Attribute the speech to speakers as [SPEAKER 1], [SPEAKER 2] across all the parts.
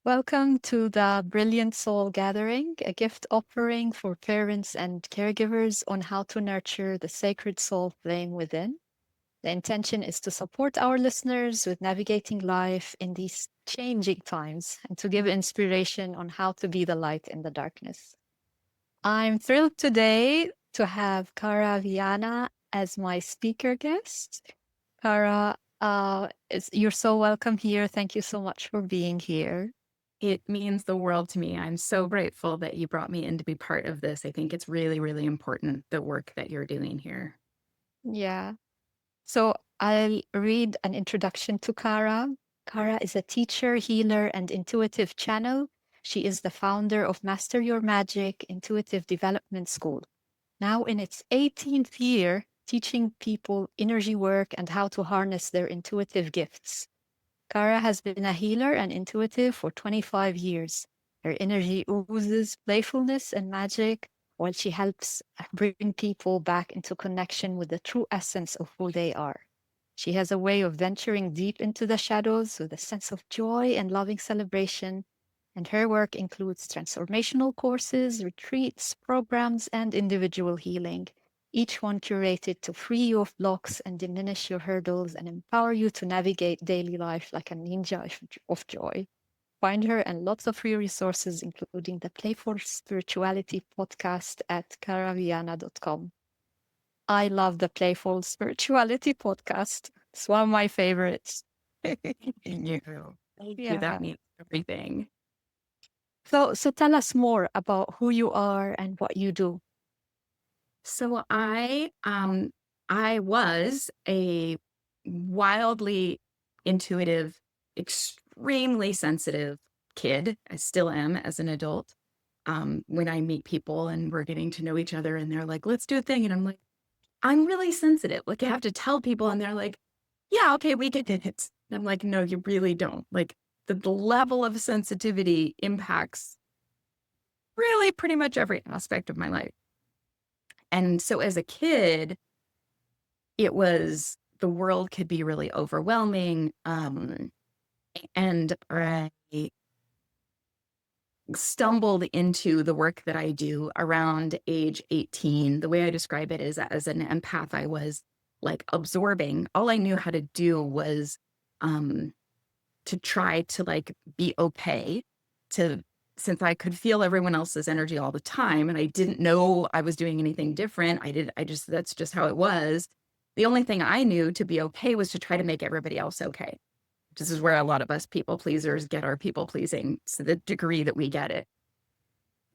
[SPEAKER 1] Welcome to the Brilliant Soul Gathering, a gift offering for parents and caregivers on how to nurture the sacred soul flame within. The intention is to support our listeners with navigating life in these changing times and to give inspiration on how to be the light in the darkness. I'm thrilled today to have Cara Viana as my speaker guest. Cara, you're so welcome here. Thank you so much for being here.
[SPEAKER 2] It means the world to me. I'm so grateful that you brought me in to be part of this. I think it's really, really important, the work that you're doing here.
[SPEAKER 1] Yeah. So I'll read an introduction to Cara. Cara is a teacher, healer, and intuitive channel. She is the founder of Master Your Magic Intuitive Development School, now in its 18th year, teaching people energy work and how to harness their intuitive gifts. Cara has been a healer and intuitive for 25 years. Her energy oozes playfulness and magic, while she helps bring people back into connection with the true essence of who they are. She has a way of venturing deep into the shadows with a sense of joy and loving celebration, and her work includes transformational courses, retreats, programs, and individual healing, each one curated to free you of blocks and diminish your hurdles and empower you to navigate daily life like a ninja of joy. Find her and lots of free resources, including the Playful Spirituality podcast at caraviana.com. I love the Playful Spirituality podcast. It's one of my favorites.
[SPEAKER 2] Thank you. Thank you.
[SPEAKER 1] Yeah.
[SPEAKER 2] That means everything.
[SPEAKER 1] So tell us more about who you are and what you do.
[SPEAKER 2] So I was a wildly intuitive, extremely sensitive kid. I still am as an adult. When I meet people and we're getting to know each other and they're like, let's do a thing. And I'm like, I'm really sensitive. Like I have to tell people and they're like, yeah, okay, we get it. And I'm like, no, you really don't. Like the level of sensitivity impacts really pretty much every aspect of my life. And so as a kid, it was the world could be really overwhelming. And I stumbled into the work that I do around age 18. The way I describe it is as an empath, I was like absorbing. All I knew how to do was um, to try to like be okay to since I could feel everyone else's energy all the time and I didn't know I was doing anything different. I just that's just how it was. The only thing I knew to be okay was to try to make everybody else okay. This is where a lot of us people pleasers get our people pleasing to the degree that we get it.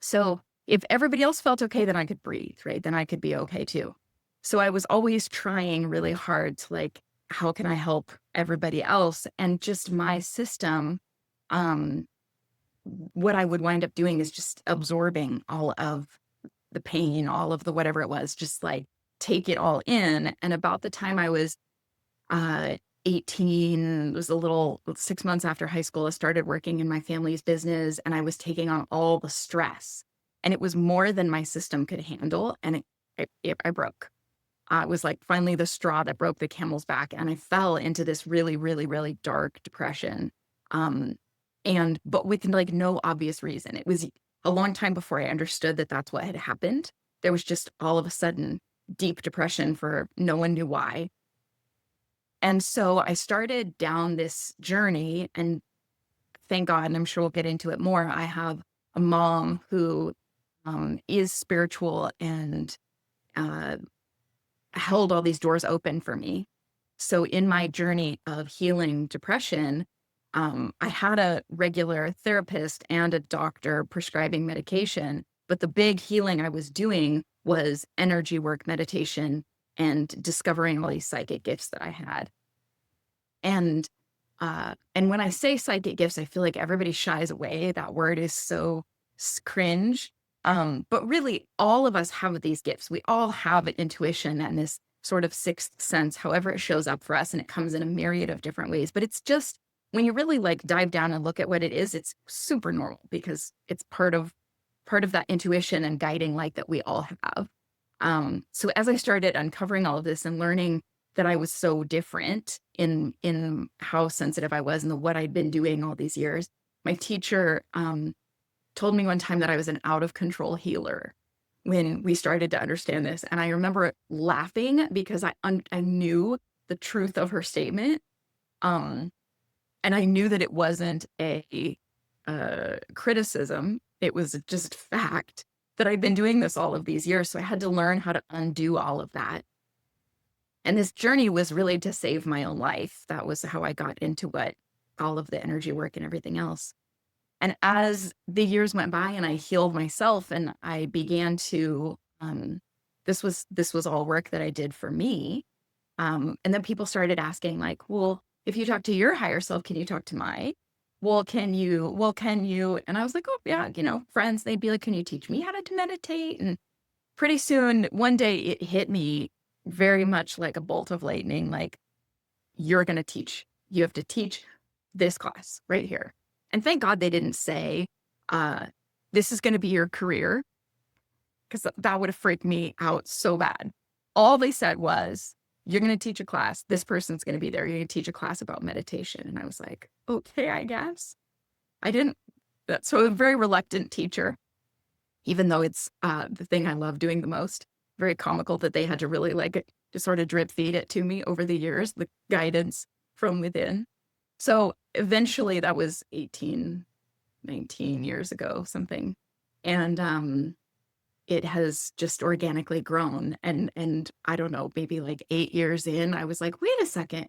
[SPEAKER 2] So if everybody else felt okay, then I could breathe, right? Then I could be okay too. So I was always trying really hard to like, how can I help everybody else? And just my system, um, what I would wind up doing is just absorbing all of the pain, all of the whatever it was, just like take it all in. And about the time I was uh, 18, it was a little 6 months after high school, I started working in my family's business and I was taking on all the stress. And it was more than my system could handle. And I broke. It was like finally the straw that broke the camel's back. And I fell into this really, really, really dark depression. Um, but with like no obvious reason. It was a long time before I understood that that's what had happened. There was just all of a sudden deep depression for no one knew why. And so I started down this journey, and thank God, and I'm sure we'll get into it more. I have a mom who is spiritual and uh, held all these doors open for me. So in my journey of healing depression, I had a regular therapist and a doctor prescribing medication, but the big healing I was doing was energy work, meditation, and discovering all these psychic gifts that I had. And when I say psychic gifts, I feel like everybody shies away. That word is so cringe. But really, all of us have these gifts. We all have an intuition and this sort of sixth sense, however it shows up for us, and it comes in a myriad of different ways. But it's just when you really like dive down and look at what it is, it's super normal because it's part of that intuition and guiding light that we all have. So as I started uncovering all of this and learning that I was so different in how sensitive I was and what I'd been doing all these years, My teacher told me one time that I was an out of control healer when we started to understand this. And I remember laughing because I knew the truth of her statement. Um, and I knew that it wasn't a criticism. It was just fact that I'd been doing this all of these years. So I had to learn how to undo all of that. And this journey was really to save my own life. That was how I got into what all of the energy work and everything else. And as the years went by and I healed myself and I began to, this was all work that I did for me. And then people started asking like, well, if you talk to your higher self, can you talk to my? Well, can you? And I was like, oh yeah, friends, they'd be like, can you teach me how to meditate? And pretty soon, one day it hit me very much like a bolt of lightning, like, you're going to teach. You have to teach this class right here. And thank God they didn't say, uh, this is going to be your career, because that would have freaked me out so bad. All they said was, you're going to teach a class. This person's going to be there. You're going to teach a class about meditation. And I was like, okay, I guess. I didn't. So a very reluctant teacher, even though it's the thing I love doing the most. Very comical that they had to really like just sort of drip feed it to me over the years, the guidance from within. So eventually that was 18, 19 years ago, something. And it has just organically grown. And I don't know, maybe like 8 years in, I was like, wait a second,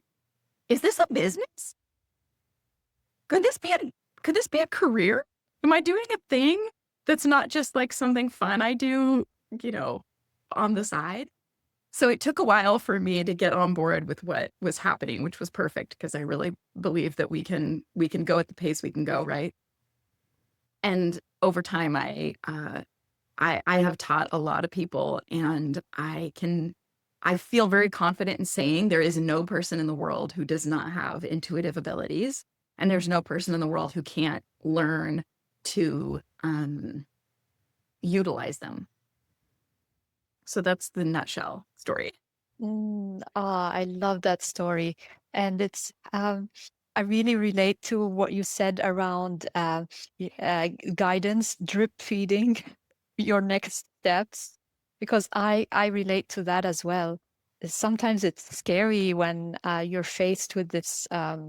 [SPEAKER 2] is this a business? Could this be a career? Am I doing a thing that's not just like something fun I do, on the side? So it took a while for me to get on board with what was happening, which was perfect because I really believe that we can go at the pace we can go, right? And over time, I have taught a lot of people, and I feel very confident in saying there is no person in the world who does not have intuitive abilities, and there's no person in the world who can't learn to utilize them. So that's the nutshell story.
[SPEAKER 1] I love that story. And I really relate to what you said around guidance, drip feeding your next steps, because I relate to that as well. Sometimes it's scary when you're faced with this, your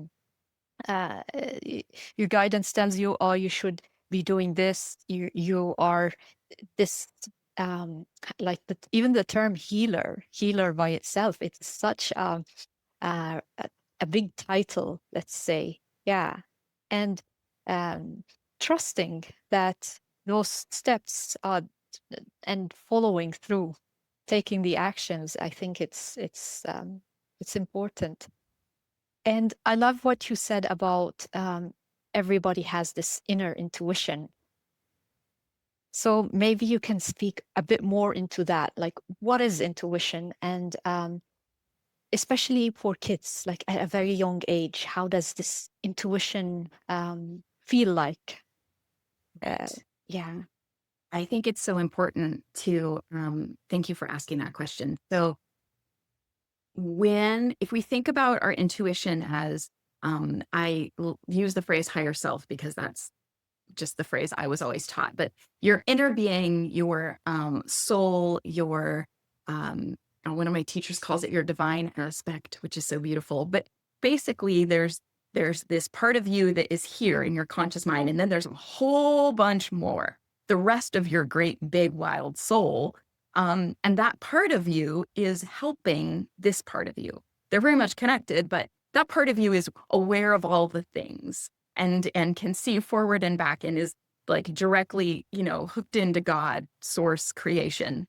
[SPEAKER 1] guidance tells you, oh, you should be doing this. You are this like even the term healer by itself, it's such a, a big title, let's say. Yeah. And trusting that those steps are and following through, taking the actions, I think it's important. And I love what you said about everybody has this inner intuition. So maybe you can speak a bit more into that, like what is intuition, and especially for kids, like at a very young age, how does this intuition feel like? Uh,
[SPEAKER 2] Right.
[SPEAKER 1] yeah.
[SPEAKER 2] I think it's so important to thank you for asking that question. So if we think about our intuition as I will use the phrase higher self because that's just the phrase I was always taught, but your inner being, your soul, your one of my teachers calls it your divine aspect, which is so beautiful. But basically, there's this part of you that is here in your conscious mind, and then there's a whole bunch more. The rest of your great big wild soul, and that part of you is helping this part of you. They're very much connected, but that part of you is aware of all the things and can see forward and back and is like directly, hooked into God, source, creation.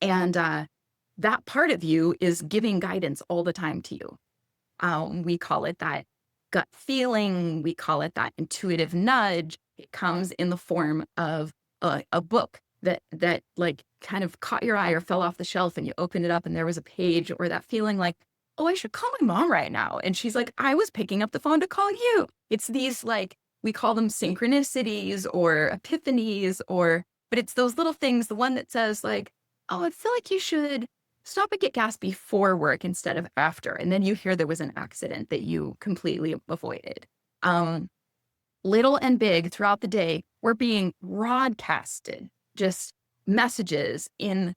[SPEAKER 2] And that part of you is giving guidance all the time to you. We call it that gut feeling. We call it that intuitive nudge. It comes in the form of a book that like kind of caught your eye or fell off the shelf and you opened it up and there was a page, or that feeling like, oh, I should call my mom right now. And she's like, I was picking up the phone to call you. It's these like, we call them synchronicities or epiphanies, but it's those little things, the one that says like, oh, I feel like you should stop and get gas before work instead of after. And then you hear there was an accident that you completely avoided. Um, little and big throughout the day, were being broadcasted, just messages in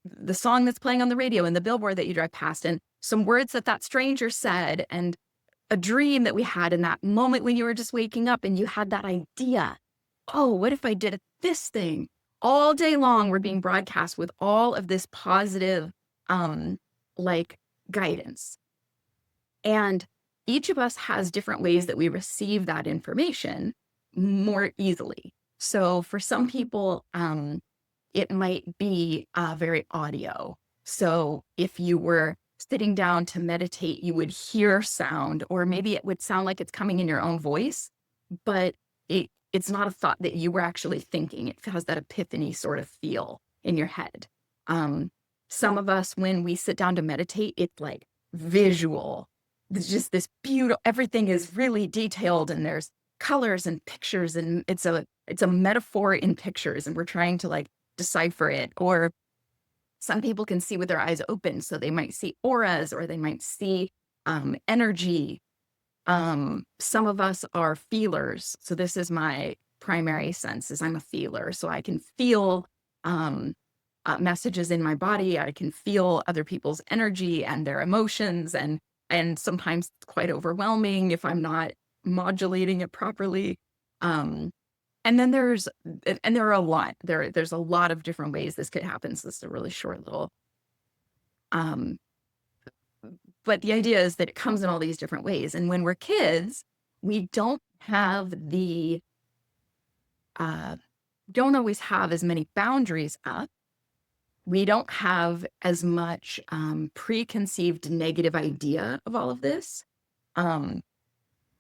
[SPEAKER 2] the song that's playing on the radio and the billboard that you drive past, and some words that that stranger said, and a dream that we had in that moment when you were just waking up and you had that idea. Oh, what if I did this thing? All day long, we're being broadcast with all of this positive, um, like guidance. And each of us has different ways that we receive that information more easily. So for some people, it might be very audio. So if you were sitting down to meditate, you would hear sound, or maybe it would sound like it's coming in your own voice, but it's not a thought that you were actually thinking. It has that epiphany sort of feel in your head. Some of us, when we sit down to meditate, it's like visual. It's just this beautiful, everything is really detailed, and there's colors and pictures, and it's a metaphor in pictures, and we're trying to like decipher it. Or some people can see with their eyes open, so they might see auras, or they might see energy. Some of us are feelers. So this is my primary sense, is I'm a feeler. So I can feel messages in my body. I can feel other people's energy and their emotions, and sometimes it's quite overwhelming if I'm not modulating it properly. And then there are a lot. There's a lot of different ways this could happen. So this is a really short little um but the idea is that it comes in all these different ways. And when we're kids, we uh, don't always have as many boundaries up. We don't have as much preconceived negative idea of all of this. Um,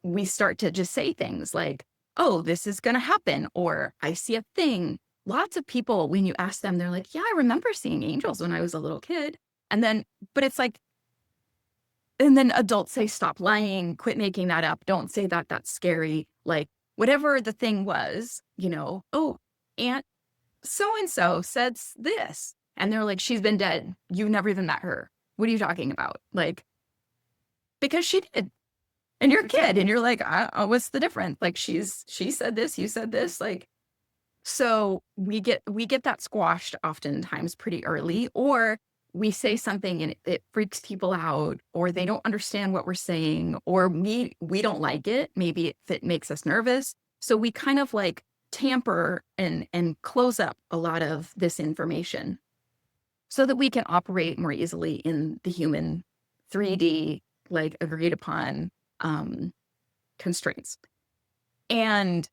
[SPEAKER 2] we start to just say things like, oh, this is going to happen, or I see a thing. Lots of people, when you ask them, they're like, yeah, I remember seeing angels when I was a little kid. But it's like, and then adults say, stop lying, quit making that up. Don't say that, that's scary. Like, whatever the thing was, oh, Aunt so-and-so said this. And they're like, she's been dead. You've never even met her. What are you talking about? Like, because she did. And you're a kid, and you're like, what's the difference? Like, she said this, you said this. Like, so we get that squashed oftentimes pretty early, or we say something and it freaks people out, or they don't understand what we're saying, or we don't like it. Maybe it makes us nervous. So we kind of like tamper and close up a lot of this information so that we can operate more easily in the human 3D, like agreed upon constraints. And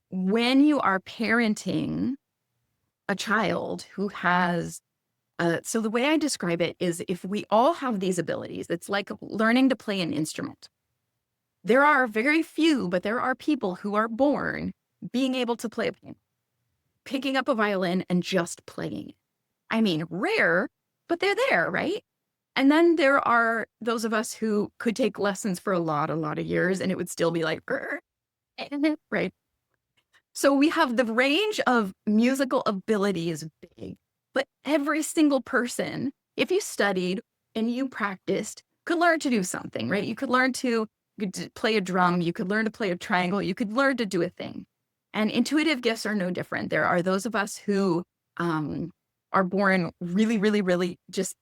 [SPEAKER 2] when you are parenting a child who has, so the way I describe it is, if we all have these abilities, it's like learning to play an instrument. There are very few, but there are people who are born being able to play a piano, picking up a violin and just playing it. I mean, rare, but they're there, right? And then there are those of us who could take lessons for a lot of years, and it would still be like, right? So we have the range of musical ability is big, but every single person, if you studied and you practiced, could learn to do something, right? You could learn to play a drum, you could learn to play a triangle, you could learn to do a thing. And intuitive gifts are no different. There are those of us who are born really just,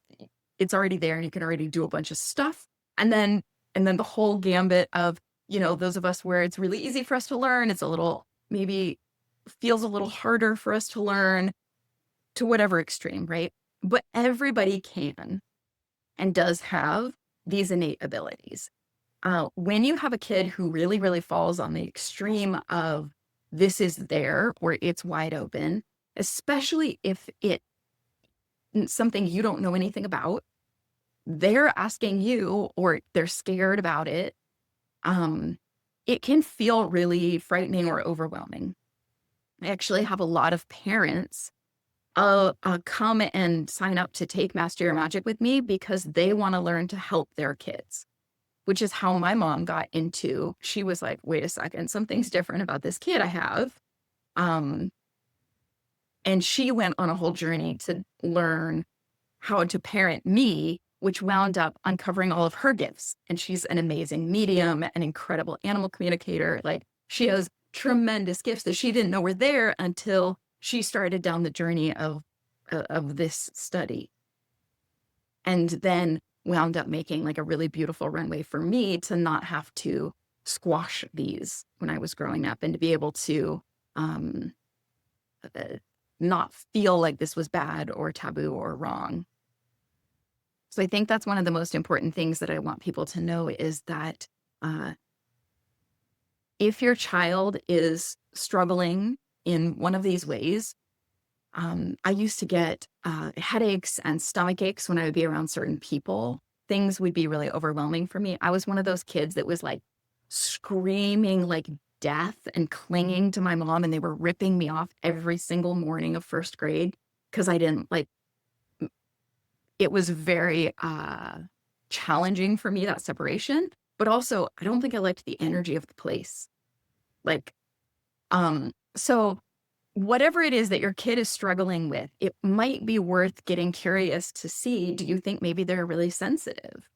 [SPEAKER 2] it's already there and you can already do a bunch of stuff. And then the whole gambit of, those of us where it's really easy for us to learn, it's a little, maybe feels a little harder for us to learn, to whatever extreme, right? But everybody can and does have these innate abilities. When you have a kid who really falls on the extreme of this is there, or it's wide open, especially if it's something you don't know anything about, they're asking you, or they're scared about it, it can feel really frightening or overwhelming. I actually have a lot of parents come and sign up to take Master Your Magic with me because they want to learn to help their kids, which is how my mom got into. She was like, wait a second, something's different about this kid I have. And she went on a whole journey to learn how to parent me which wound up uncovering all of her gifts. And she's an amazing medium, an incredible animal communicator. Like, she has tremendous gifts that she didn't know were there until she started down the journey of this study, and then wound up making like a really beautiful runway for me to not have to squash these when I was growing up, and to be able to um, uh, not feel like this was bad or taboo or wrong. So I think that's one of the most important things that I want people to know, is that uh, if your child is struggling in one of these ways, I used to get headaches and stomach aches when I would be around certain people. Things would be really overwhelming for me. I was one of those kids that was like screaming like death and clinging to my mom, and they were ripping me off every single morning of first grade because I didn't like it. Was very challenging for me, that separation. But also, I don't think I liked the energy of the place. Like, so whatever it is that your kid is struggling with, it might be worth getting curious to see, do you think maybe they're really sensitive?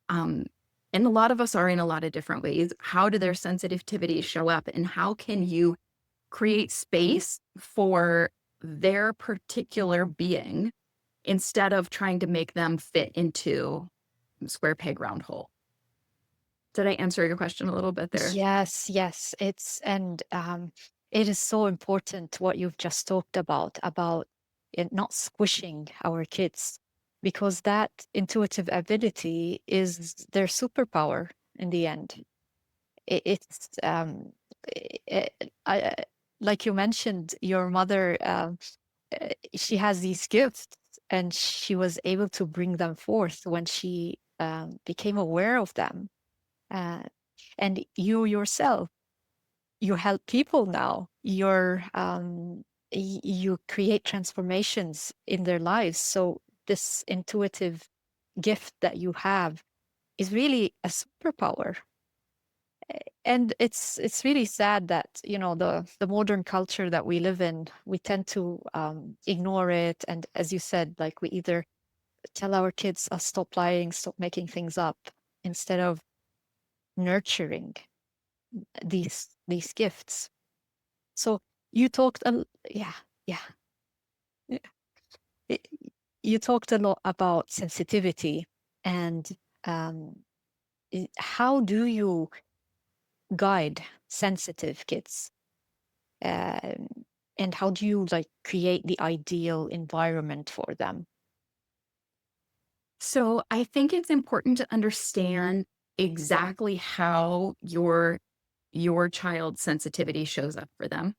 [SPEAKER 2] Um, and a lot of us are in a lot of different ways. How do their sensitivities show up? And how can you create space for their particular being instead of trying to make them fit into square peg round hole? Did I answer your question a little bit there?
[SPEAKER 1] Yes, yes. It is so important what you've just talked about it not squishing our kids, because that intuitive ability is their superpower in the end. It's I, I, like you mentioned, your mother, she has these gifts, and she was able to bring them forth when she became aware of them. Uh, and you yourself, you help people now. You create transformations in their lives. So this intuitive gift that you have is really a superpower. And it's really sad that, the modern culture that we live in, we tend to ignore it. And as you said, like, we either tell our kids, stop lying, stop making things up, instead of nurturing these gifts. So you talked yeah, yeah. Yeah. Y- You talked a lot about sensitivity, and um, how do you guide sensitive kids? Um, and how do you like create the ideal environment for them?
[SPEAKER 2] So I think it's important to understand exactly how your child's sensitivity shows up for them,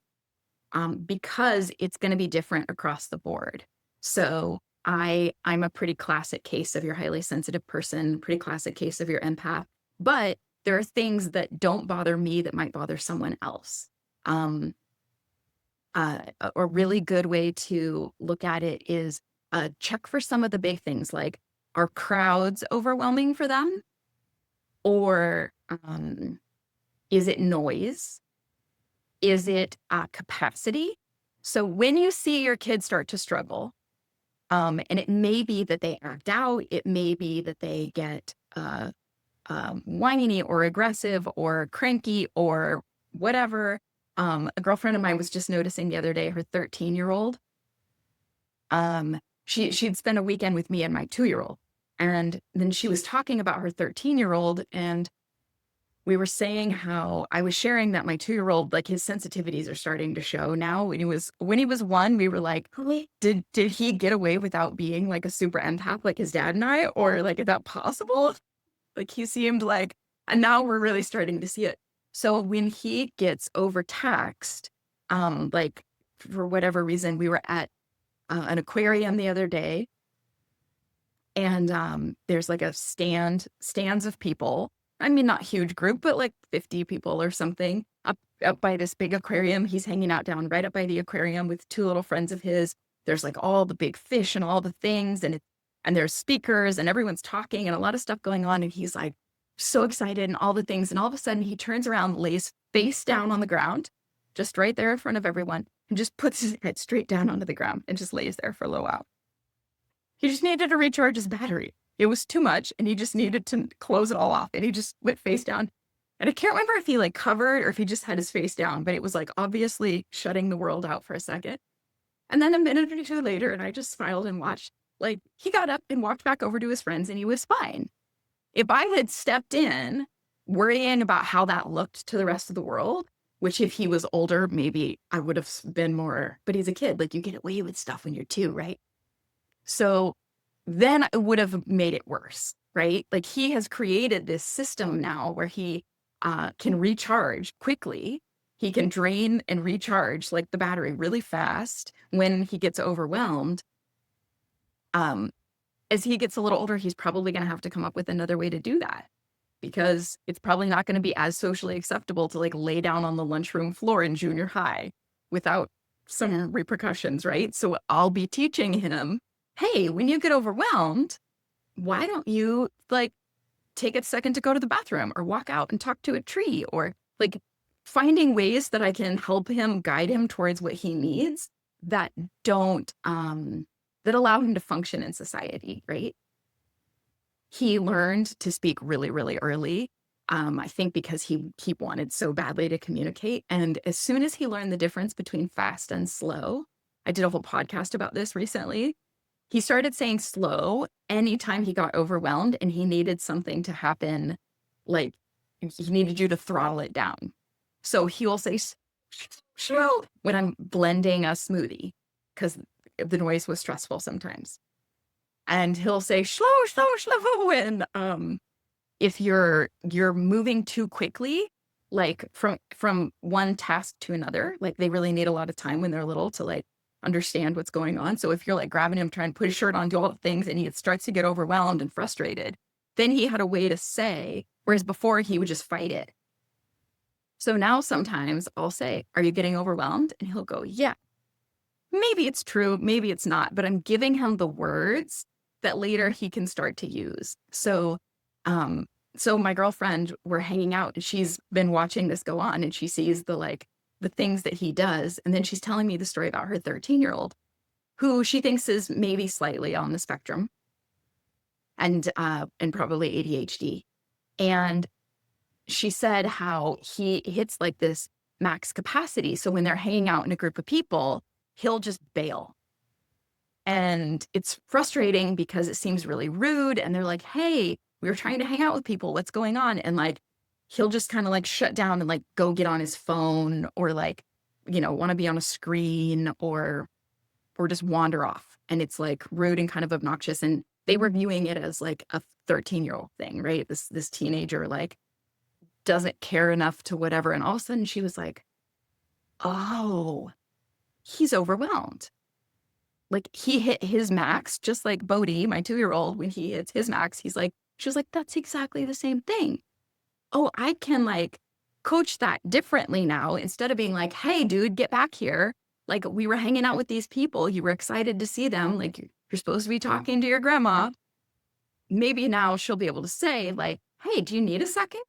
[SPEAKER 2] because it's going to be different across the board. So I'm a pretty classic case of your highly sensitive person, pretty classic case of your empath. But there are things that don't bother me that might bother someone else. Um, a really good way to look at it is check for some of the big things, like, are crowds overwhelming for them? Or is it noise? Is it capacity? So when you see your kids start to struggle, and it may be that they act out, it may be that they get whiny or aggressive or cranky or whatever. A girlfriend of mine was just noticing the other day, her 13-year-old, she'd spent a weekend with me and my 2-year-old. And then she was talking about her 13-year-old, and we were saying how I was sharing that my 2-year-old, like, his sensitivities are starting to show now. When he was 1, we were like, "Really? Did he get away without being like a super empath like his dad and I? Or like, is that possible?" Like, he seemed like, and now we're really starting to see it. So when he gets overtaxed, like, for whatever reason, we were at an aquarium the other day, and there's like a stands of people. I mean, not huge group, but like 50 people or something up by this big aquarium. He's hanging out down right up by the aquarium with 2 little friends of his. There's like all the big fish and all the things, and there's speakers and everyone's talking and a lot of stuff going on. And he's like so excited and all the things. And all of a sudden he turns around, lays face down on the ground, just right there in front of everyone, and just puts his head straight down onto the ground and just lays there for a little while. He just needed to recharge his battery. It was too much, and he just needed to close it all off, and he just went face down. And I can't remember if he like covered or if he just had his face down, but it was like obviously shutting the world out for a second. And then a minute or two later, and I just smiled and watched, like he got up and walked back over to his friends and he was fine. If I had stepped in worrying about how that looked to the rest of the world, which if he was older, maybe I would have been more, but he's a kid, like you get away with stuff when you're two, right? So then I would have made it worse, right? Like he has created this system now where he can recharge quickly. He can drain and recharge like the battery really fast when he gets overwhelmed. As he gets a little older, he's probably going to have to come up with another way to do that because it's probably not going to be as socially acceptable to like lay down on the lunchroom floor in junior high without some repercussions, right? So I'll be teaching him, hey, when you get overwhelmed, why don't you like take a second to go to the bathroom or walk out and talk to a tree, or like finding ways that I can help him, guide him towards what he needs that don't, that allow him to function in society, right? He learned to speak really, really early. I think because he wanted so badly to communicate. And as soon as he learned the difference between fast and slow, I did a whole podcast about this recently. He started saying slow anytime he got overwhelmed and he needed something to happen, like he needed you to throttle it down. So he'll say slow when I'm blending a smoothie because the noise was stressful sometimes. And he'll say slow, slow, slow when if you're moving too quickly, like from one task to another, like they really need a lot of time when they're little to like understand what's going on. So if you're like grabbing him, trying to put his shirt on, do all the things, and he starts to get overwhelmed and frustrated, then he had a way to say, whereas before he would just fight it. So now sometimes I'll say, are you getting overwhelmed? And he'll go, yeah. Maybe it's true, maybe it's not, but I'm giving him the words that later he can start to use. So my girlfriend, we're hanging out and she's been watching this go on and she sees the things that he does. And then she's telling me the story about her 13-year-old who she thinks is maybe slightly on the spectrum and probably ADHD. And she said how he hits like this max capacity. So when they're hanging out in a group of people, he'll just bail. And it's frustrating because it seems really rude. And they're like, hey, we were trying to hang out with people. What's going on? And like, he'll just kind of like shut down and like go get on his phone or like, want to be on a screen or just wander off. And it's like rude and kind of obnoxious. And they were viewing it as like a 13-year-old thing, right? This teenager like doesn't care enough to whatever. And all of a sudden she was like, oh, he's overwhelmed. Like he hit his max, just like Bodhi, my 2-year-old, when he hits his max, she was like, that's exactly the same thing. Oh, I can like coach that differently now. Instead of being like, hey, dude, get back here. Like we were hanging out with these people. You were excited to see them. Like you're supposed to be talking to your grandma. Maybe now she'll be able to say like, hey, do you need a second?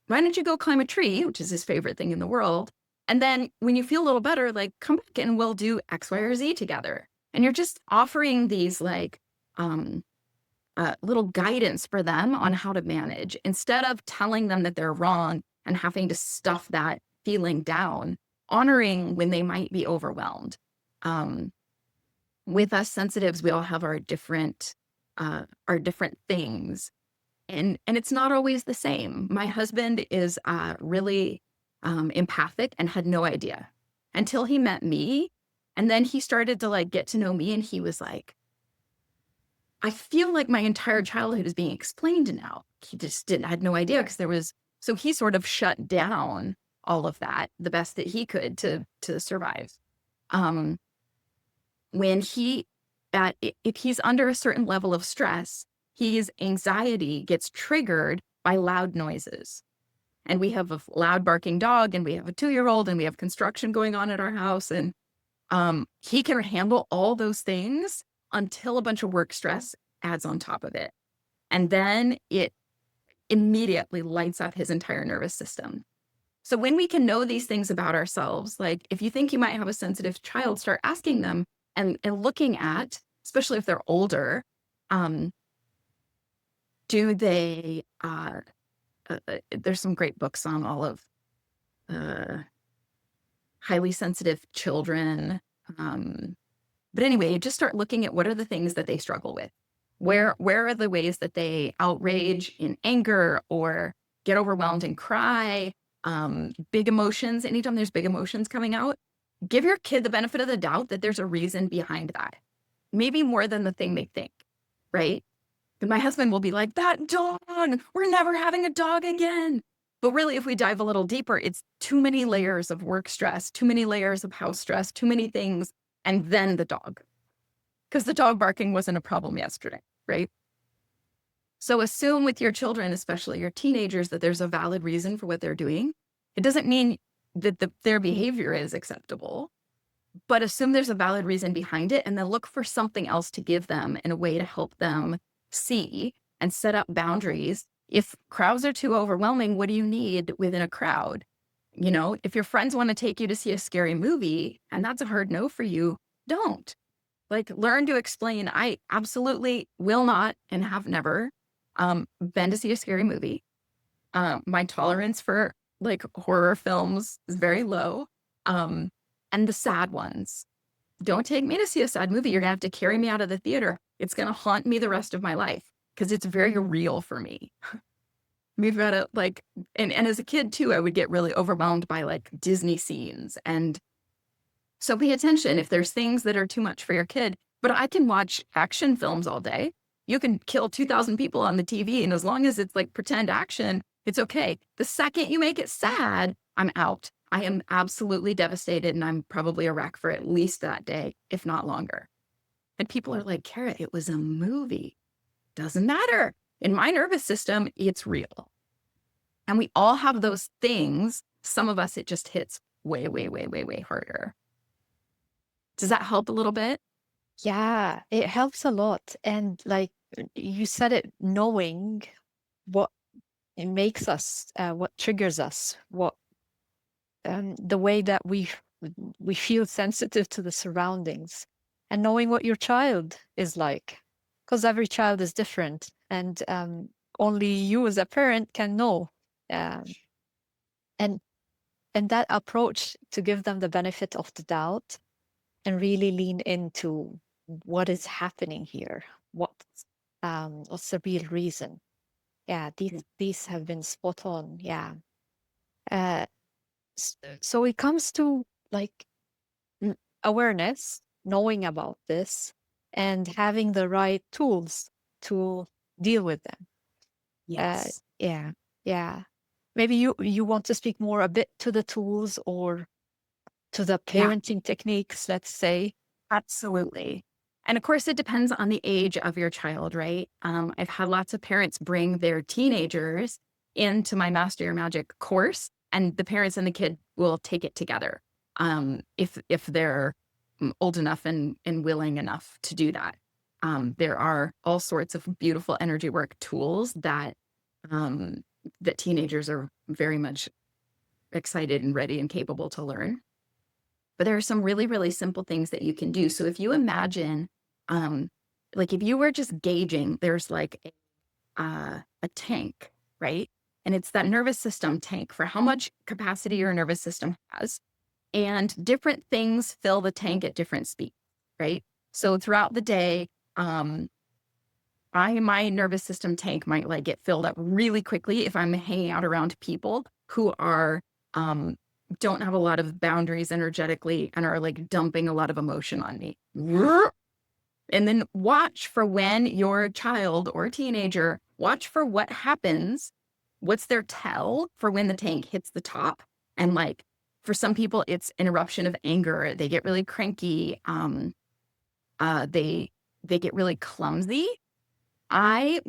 [SPEAKER 2] Why don't you go climb a tree, which is his favorite thing in the world. And then when you feel a little better, like come back and we'll do X, Y, or Z together. And you're just offering these like little guidance for them on how to manage instead of telling them that they're wrong and having to stuff that feeling down, honoring when they might be overwhelmed. With us sensitives, we all have our different things. And it's not always the same. My husband is really empathic and had no idea until he met me. And then he started to like get to know me and he was like, I feel like my entire childhood is being explained now. He just had no idea because so he sort of shut down all of that the best that he could to survive. When if he's under a certain level of stress, his anxiety gets triggered by loud noises. And we have a loud barking dog and we have a 2-year-old and we have construction going on at our house. And he can handle all those things until a bunch of work stress adds on top of it. And then it immediately lights up his entire nervous system. So when we can know these things about ourselves, like if you think you might have a sensitive child, start asking them and looking at, especially if they're older, Do they, there's some great books on all of uh, highly sensitive children. But anyway, just start looking at what are the things that they struggle with. Where are the ways that they outrage in anger or get overwhelmed and cry? Big emotions. Anytime there's big emotions coming out, give your kid the benefit of the doubt that there's a reason behind that. Maybe more than the thing they think, right? And my husband will be like, that dog, we're never having a dog again. But really, if we dive a little deeper, it's too many layers of work stress, too many layers of house stress, too many things, and then the dog. Because the dog barking wasn't a problem yesterday, right? So assume with your children, especially your teenagers, that there's a valid reason for what they're doing. It doesn't mean that their behavior is acceptable, but assume there's a valid reason behind it, and then look for something else to give them in a way to help them see and set up boundaries. If crowds are too overwhelming, what do you need within a crowd? You know, if your friends want to take you to see a scary movie and that's a hard no for you, don't. Like, learn to explain. I absolutely will not and have never been to see a scary movie. My tolerance for like horror films is very low. And the sad ones. Don't take me to see a sad movie. You're gonna have to carry me out of the theater. It's gonna haunt me the rest of my life because it's very real for me. We've got to like, and as a kid too, I would get really overwhelmed by like Disney scenes. And so pay attention if there's things that are too much for your kid. But I can watch action films all day. You can kill 2,000 people on the TV, and as long as it's like pretend action, it's okay. The second you make it sad, I'm out. I am absolutely devastated, and I'm probably a wreck for at least that day, if not longer. And people are like, Cara, it was a movie. Doesn't matter. In my nervous system, it's real. And we all have those things. Some of us, it just hits way, way, way, way, way harder. Does that help a little bit?
[SPEAKER 1] Yeah, it helps a lot. And like you said it, knowing what it makes us, what triggers us, what the way that we feel sensitive to the surroundings, and knowing what your child is like, because every child is different, and only you as a parent can know. Um, and and that approach to give them the benefit of the doubt and really lean into what is happening here, what's the real reason. Yeah, these have been spot on. Yeah. Uh, so it comes to like awareness, knowing about this, and having the right tools to deal with them.
[SPEAKER 2] Yes.
[SPEAKER 1] Yeah, yeah. Maybe you want to speak more a bit to the tools or to the
[SPEAKER 2] Yeah,
[SPEAKER 1] parenting techniques, let's say.
[SPEAKER 2] absolutely. And of course, it depends on the age of your child, right? I've had lots of parents bring their teenagers into my Master Your Magic course, and the parents and the kid will take it together if they're old enough and willing enough to do that. There are all sorts of beautiful energy work tools um, that teenagers are very much excited and ready and capable to learn. But there are some really, really simple things that you can do. So if you imagine, um, like if you were just gauging, there's like a tank, right? And it's that nervous system tank for how much capacity your nervous system has. And different things fill the tank at different speeds, right? So throughout the day, my nervous system tank might like get filled up really quickly if I'm hanging out around people who are don't have a lot of boundaries energetically and are like dumping a lot of emotion on me. And then watch for when your child or teenager, watch for what happens. What's their tell for when the tank hits the top? And like for some people, it's an eruption of anger. They get really cranky. They get really clumsy. I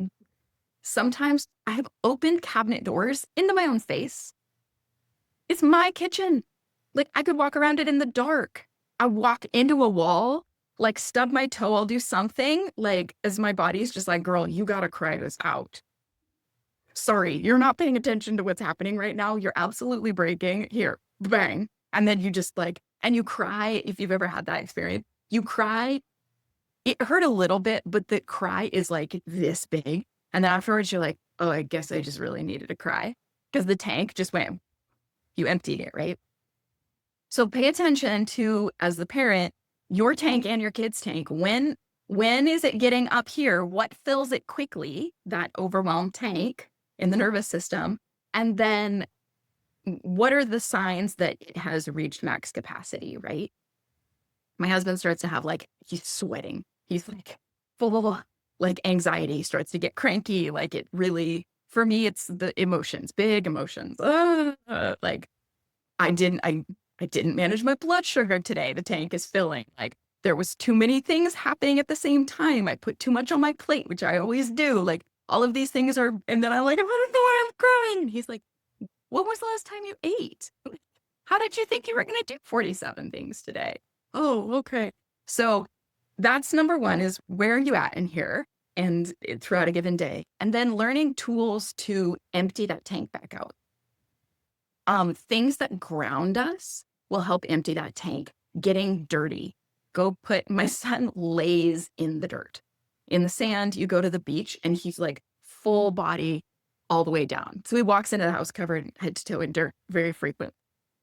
[SPEAKER 2] sometimes I have opened cabinet doors into my own face. It's my kitchen. Like I could walk around it in the dark. I walk into a wall, like stub my toe, I'll do something, like as my body's just like, girl, you gotta cry this out. Sorry, you're not paying attention to what's happening right now. You're absolutely breaking. Here, bang. And then you just like, and you cry if you've ever had that experience. You cry. It hurt a little bit, but the cry is like this big. And then afterwards, you're like, oh, I guess I just really needed to cry because the tank just went, you emptied it, right? So pay attention to, as the parent, your tank and your kid's tank. When is it getting up here? What fills it quickly? That overwhelmed tank in the nervous system. And then what are the signs that it has reached max capacity, right? My husband starts to have like, he's sweating. He's like full like anxiety, starts to get cranky. Like it really, for me, it's the emotions, big emotions. Like I didn't manage my blood sugar today. The tank is filling. Like there was too many things happening at the same time. I put too much on my plate, which I always do. Like all of these things are, and then I'm like, I don't know why I'm crying. And he's like, when was the last time you ate? How did you think you were going to do 47 things today? Oh, okay. So that's number one is where are you at in here and throughout a given day? And then learning tools to empty that tank back out. Things that ground us will help empty that tank. Getting dirty. Go put, my son lays in the dirt. In the sand, you go to the beach and he's like full body all the way down. So he walks into the house covered head to toe in dirt very frequent.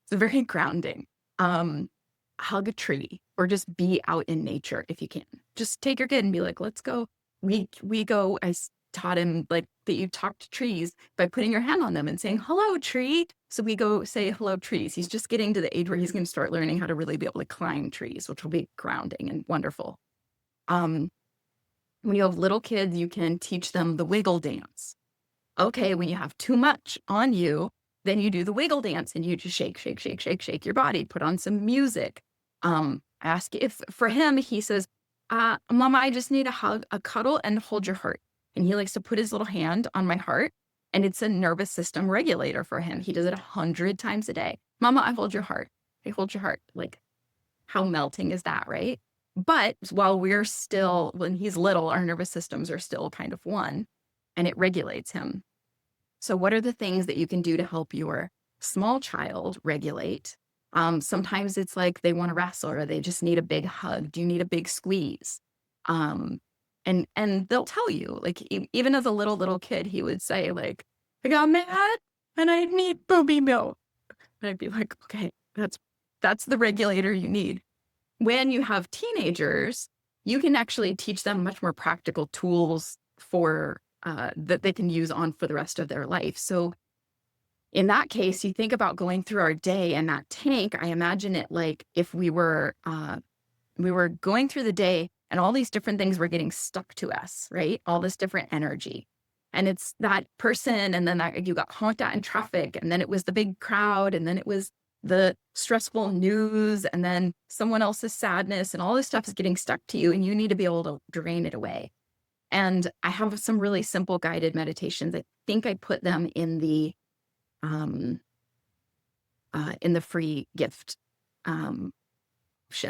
[SPEAKER 2] It's very grounding. Hug a tree or just be out in nature if you can. Just take your kid and be like, let's go. We go, taught him like that you talk to trees by putting your hand on them and saying, hello, tree. So we go say, hello, trees. He's just getting to the age where he's going to start learning how to really be able to climb trees, which will be grounding and wonderful. When you have little kids, you can teach them the wiggle dance. Okay, when you have too much on you, then you do the wiggle dance and you just shake, shake, shake, shake, shake your body, put on some music. Ask if for him, he says, Mama, I just need a hug, a cuddle, and hold your heart. And he likes to put his little hand on my heart, and it's a nervous system regulator for him. He does it 100 times a day. Mama, I hold your heart. I hold your heart. Like, how melting is that, right? But while we're still, when he's little, our nervous systems are still kind of one, and it regulates him. So what are the things that you can do to help your small child regulate? Sometimes it's like they want to wrestle or they just need a big hug. Do you need a big squeeze? And they'll tell you, like, even as a little kid, he would say, like, I got mad and I need booby milk. And I'd be like, okay, that's the regulator you need. When you have teenagers, you can actually teach them much more practical tools for that they can use on for the rest of their life. So in that case, you think about going through our day and that tank. I imagine it like if we were going through the day and all these different things were getting stuck to us, right? All this different energy. And it's that person, and then that you got honked at in traffic, and then it was the big crowd, and then it was the stressful news, and then someone else's sadness, and all this stuff is getting stuck to you, and you need to be able to drain it away. And I have some really simple guided meditations. I think I put them in the free gift option.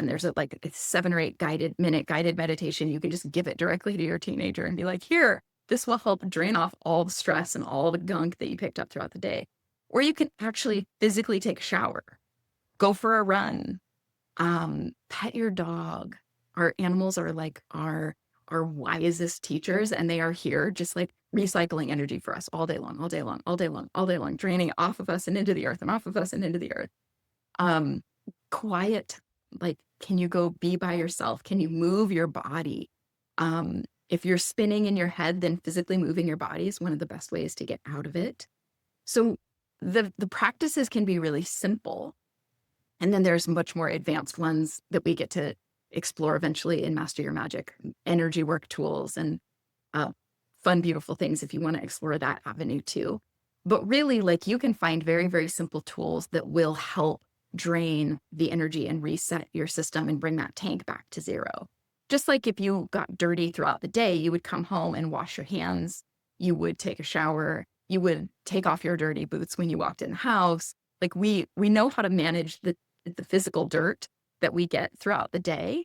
[SPEAKER 2] There's a 7 or 8 minute guided meditation. You can just give it directly to your teenager and be like, here, this will help drain off all the stress and all the gunk that you picked up throughout the day. Or you can actually physically take a shower, go for a run, pet your dog. Our animals are like our wisest teachers, and they are here just like recycling energy for us all day long, all day long, all day long, all day long, draining it off of us and into the earth and off of us and into the earth. Quiet, like, can you go be by yourself? Can you move your body? If you're spinning in your head, then physically moving your body is one of the best ways to get out of it. So the practices can be really simple. And then there's much more advanced ones that we get to explore eventually in Master Your Magic, energy work tools and fun, beautiful things if you want to explore that avenue too. But really, like, you can find very, very simple tools that will help drain the energy and reset your system and bring that tank back to zero. Just like if you got dirty throughout the day, you would come home and wash your hands, you would take a shower, you would take off your dirty boots when you walked in the house. Like we know how to manage the physical dirt that we get throughout the day.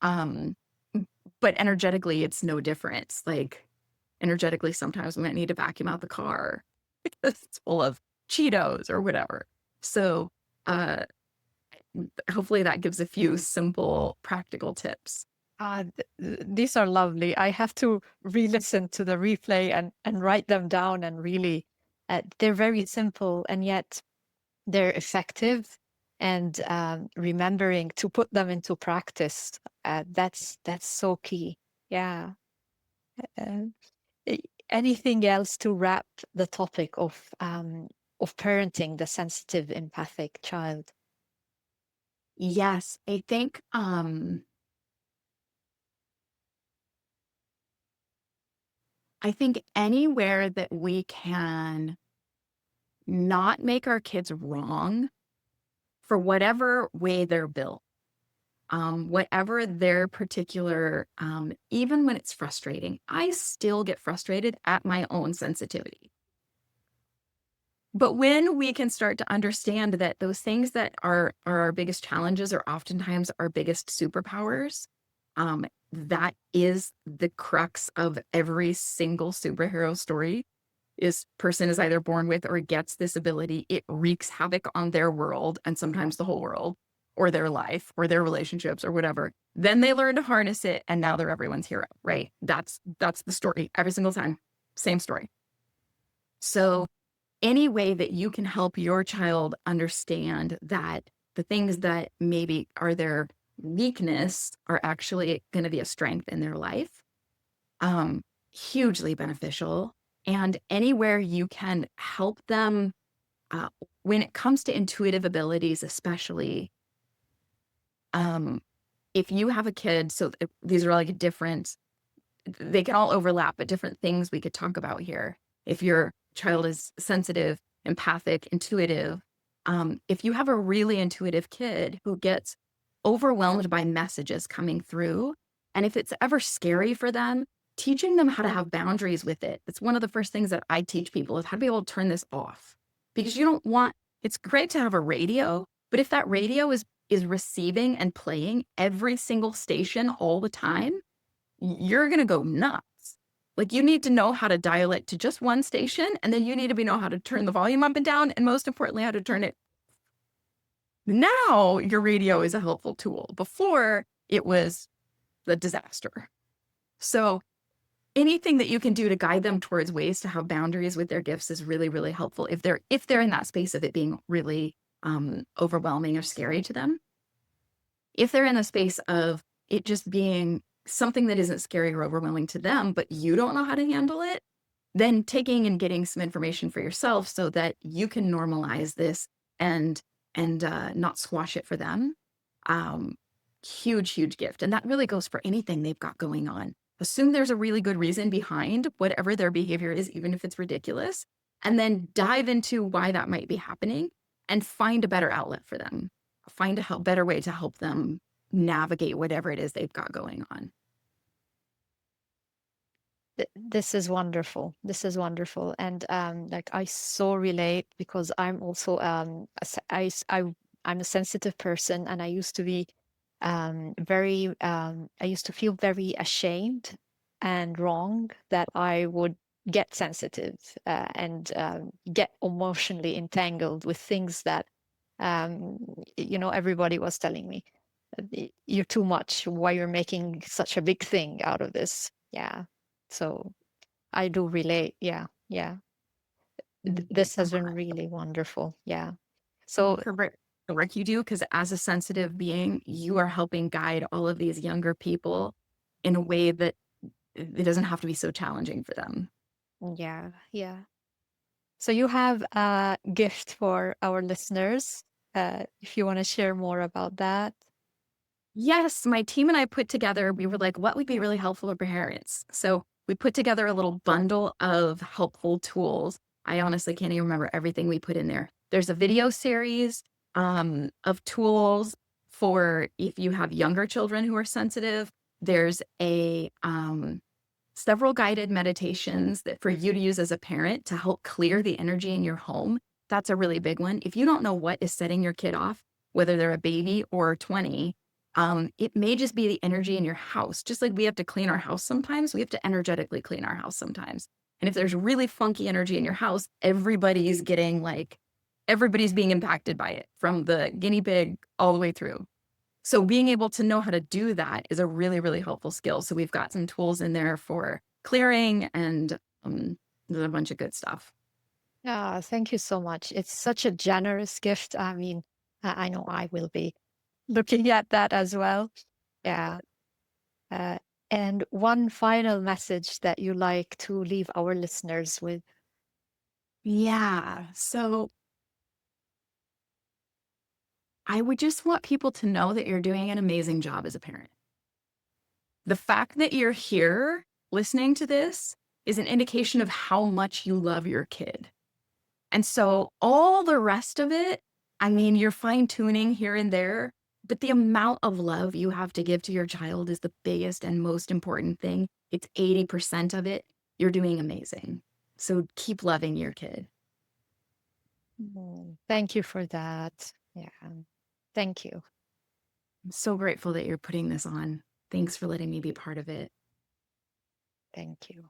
[SPEAKER 2] But energetically, it's no different. Like energetically, sometimes we might need to vacuum out the car because it's full of Cheetos or whatever. So hopefully that gives a few simple, practical tips.
[SPEAKER 1] These are lovely. I have to re-listen to the replay and write them down and really, they're very simple and yet they're effective. And remembering to put them into practice, that's so key. Yeah. Uh, Anything else to wrap the topic of parenting the sensitive, empathic child?
[SPEAKER 2] Yes, I think anywhere that we can not make our kids wrong for whatever way they're built, whatever their particular, even when it's frustrating, I still get frustrated at my own sensitivity. But when we can start to understand that those things that are our biggest challenges are oftentimes our biggest superpowers, that is the crux of every single superhero story. Is person is either born with or gets this ability. It wreaks havoc on their world and sometimes the whole world, or their life, or their relationships, or whatever. Then they learn to harness it, and now they're everyone's hero, right? That's the story every single time. Same story. So any way that you can help your child understand that the things that maybe are their weakness are actually going to be a strength in their life, hugely beneficial. And anywhere you can help them, uh, when it comes to intuitive abilities, especially, um, if you have a kid, so these are like different, they can all overlap, but different things we could talk about here. If your child is sensitive, empathic, intuitive, if you have a really intuitive kid who gets overwhelmed by messages coming through, and if it's ever scary for them, teaching them how to have boundaries with it. It's one of the first things that I teach people is how to be able to turn this off. Because you don't want, it's great to have a radio, but if that radio is receiving and playing every single station all the time, you're going to go nuts. Like you need to know how to dial it to just one station, and then you need to know how to turn the volume up and down, and most importantly, how to turn it. Now your radio is a helpful tool. Before it was the disaster. So anything that you can do to guide them towards ways to have boundaries with their gifts is really, really helpful if they're in that space of it being really overwhelming or scary to them. If they're in the space of it just being something that isn't scary or overwhelming to them, but you don't know how to handle it, then taking and getting some information for yourself so that you can normalize this and not squash it for them. Huge gift. And that really goes for anything they've got going on. Assume there's a really good reason behind whatever their behavior is, even if it's ridiculous, and then dive into why that might be happening and find a better outlet for them. Find a better way to help them navigate whatever it is they've got going on.
[SPEAKER 1] This is wonderful. This is wonderful. And like I so relate because I'm also I'm a sensitive person, and I used to be very I used to feel very ashamed and wrong that I would get sensitive and get emotionally entangled with things that everybody was telling me, you're too much. Why you're making such a big thing out of this? Yeah. So I do relate. Yeah. Yeah. This has been really wonderful. Yeah. So
[SPEAKER 2] For the work you do, because as a sensitive being, you are helping guide all of these younger people in a way that it doesn't have to be so challenging for them.
[SPEAKER 1] yeah. Yeah. So you have a gift for our listeners. If you want to share more about that.
[SPEAKER 2] Yes, my team and I put together, we were like, what would be really helpful for parents? So we put together a little bundle of helpful tools. I honestly can't even remember everything we put in there. There's a video series of tools for if you have younger children who are sensitive. There's a several guided meditations that for you to use as a parent to help clear the energy in your home. That's a really big one. If you don't know what is setting your kid off, whether they're a baby or 20, it may just be the energy in your house. Just like we have to clean our house sometimes, we have to energetically clean our house sometimes. And if there's really funky energy in your house, everybody's being impacted by it from the guinea pig all the way through. So being able to know how to do that is a really, really helpful skill. So we've got some tools in there for clearing and there's a bunch of good stuff.
[SPEAKER 1] Yeah, thank you so much. It's such a generous gift. I mean, I know I will be looking at that as well. Yeah. Uh, and one final message that you like to leave our listeners with.
[SPEAKER 2] Yeah. So I would just want people to know that you're doing an amazing job as a parent. The fact that you're here listening to this is an indication of how much you love your kid. And so all the rest of it, I mean, you're fine tuning here and there, but the amount of love you have to give to your child is the biggest and most important thing. It's 80% of it. You're doing amazing. So keep loving your kid.
[SPEAKER 1] Thank you for that. Yeah. Thank you.
[SPEAKER 2] I'm so grateful that you're putting this on. Thanks for letting me be part of it.
[SPEAKER 1] Thank you.